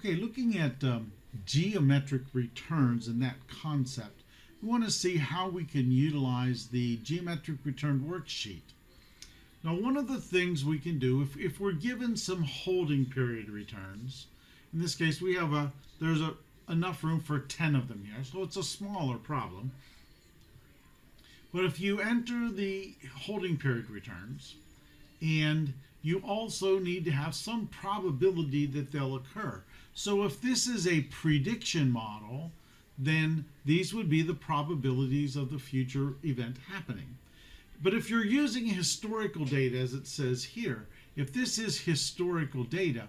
Okay, looking at geometric returns and that concept, we want to see how we can utilize the geometric return worksheet. Now, one of the things we can do, if we're given some holding period returns, in this case we have there's enough room for 10 of them here, so it's a smaller problem. But if you enter the holding period returns, and you also need to have some probability that they'll occur. So if this is a prediction model, then these would be the probabilities of the future event happening. But if you're using historical data, as it says here, if this is historical data,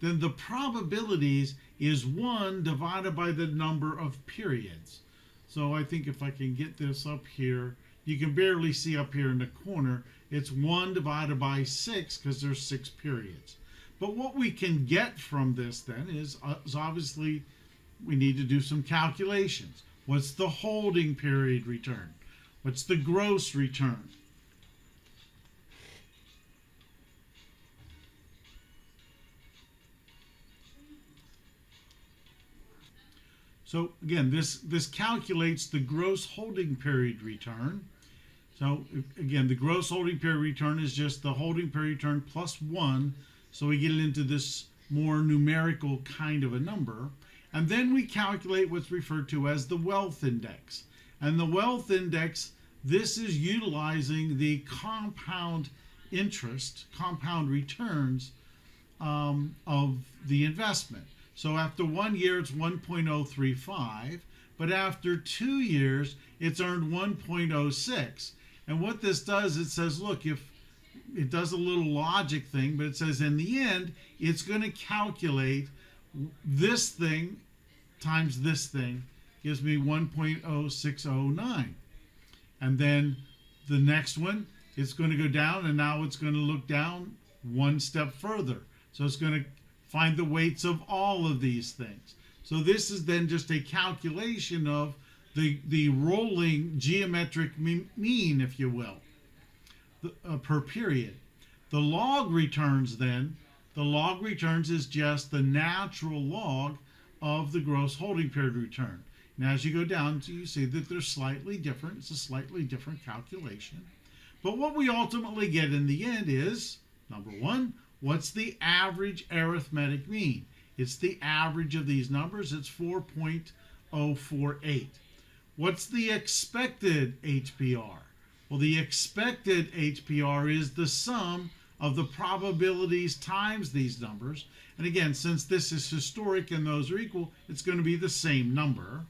then the probabilities is 1 divided by the number of periods. So I think if I can get this up here, you can barely see up here in the corner, it's 1 divided by 6 because there's 6 periods. But what we can get from this then is obviously we need to do some calculations. What's the holding period return? What's the gross return? So again, this calculates the gross holding period return. So again, the gross holding period return is just the holding period return plus 1. So we get into this more numerical kind of a number. And then we calculate what's referred to as the wealth index. And the wealth index, this is utilizing the compound interest, compound returns of the investment. So after 1 year, it's 1.035. But after 2 years, it's earned 1.06. And what this does, it says, look, if it does a little logic thing, but it says in the end, it's going to calculate this thing times this thing gives me 1.0609. And then the next one, it's going to go down, and now it's going to look down one step further. So it's going to find the weights of all of these things. So this is then just a calculation of the rolling geometric mean, if you will, per period. The log returns then, the log returns is just the natural log of the gross holding period return. And as you go down, you see that they're slightly different. It's a slightly different calculation. But what we ultimately get in the end is, number one, what's the average arithmetic mean? It's the average of these numbers. It's 4.048. What's the expected HPR? Well, the expected HPR is the sum of the probabilities times these numbers. And again, since this is historic and those are equal, it's going to be the same number.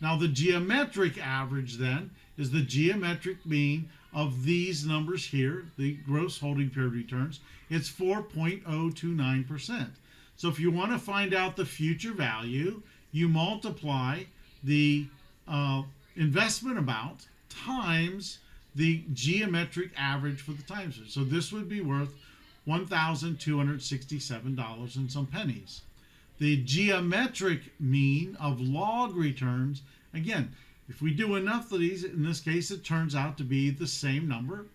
Now, the geometric average then is the geometric mean of these numbers here, the gross holding period returns. It's 4.029%. So if you want to find out the future value, you multiply the investment amount times the geometric average for the time series. So this would be worth $1,267 and some pennies. The geometric mean of log returns, again, if we do enough of these, in this case it turns out to be the same number.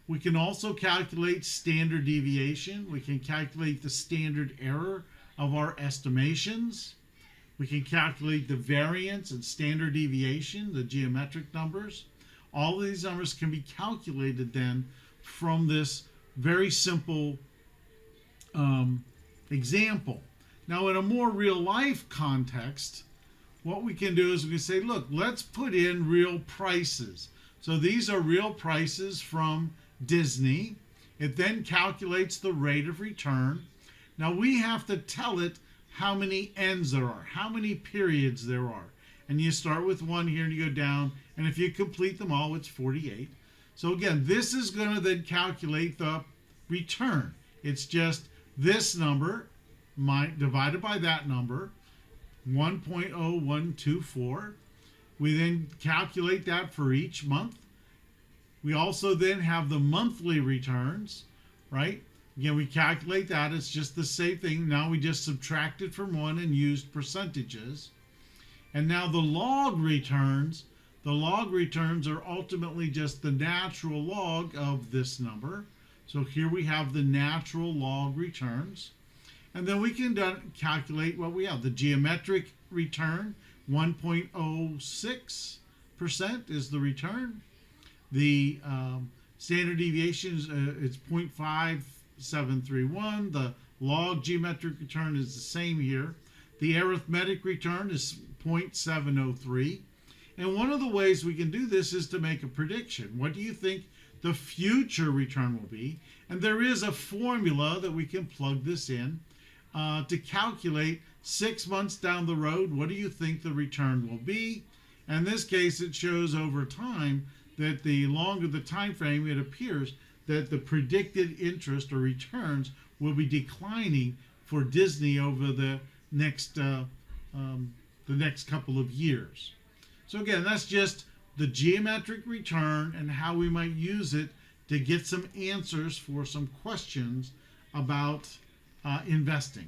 We can also calculate standard deviation. We can calculate the standard error of our estimations. We can calculate the variance and standard deviation, the geometric numbers. All of these numbers can be calculated then from this very simple example. Now, in a more real life context, what we can do is we can say, look, let's put in real prices. So these are real prices from Disney. It then calculates the rate of return. Now we have to tell it how many ends there are, how many periods there are. And you start with 1 here and you go down, and if you complete them all, it's 48. So again, this is going to then calculate the return. It's just this number divided by that number, 1.0124. We then calculate that for each month. We also then have the monthly returns, right? Again, we calculate that. It's just the same thing. Now we just subtracted from 1 and used percentages. And now the log returns are ultimately just the natural log of this number. So here we have the natural log returns. And then we can calculate what we have. The geometric return, 1.06% is the return. The standard deviation is it's 0.5731. The log geometric return is the same here. The arithmetic return is 0.703. And one of the ways we can do this is to make a prediction. What do you think the future return will be? And there is a formula that we can plug this in to calculate 6 months down the road, what do you think the return will be? In this case, it shows over time that the longer the time frame, it appears that the predicted interest or returns will be declining for Disney over the next couple of years. So again, that's just the geometric return and how we might use it to get some answers for some questions about investing.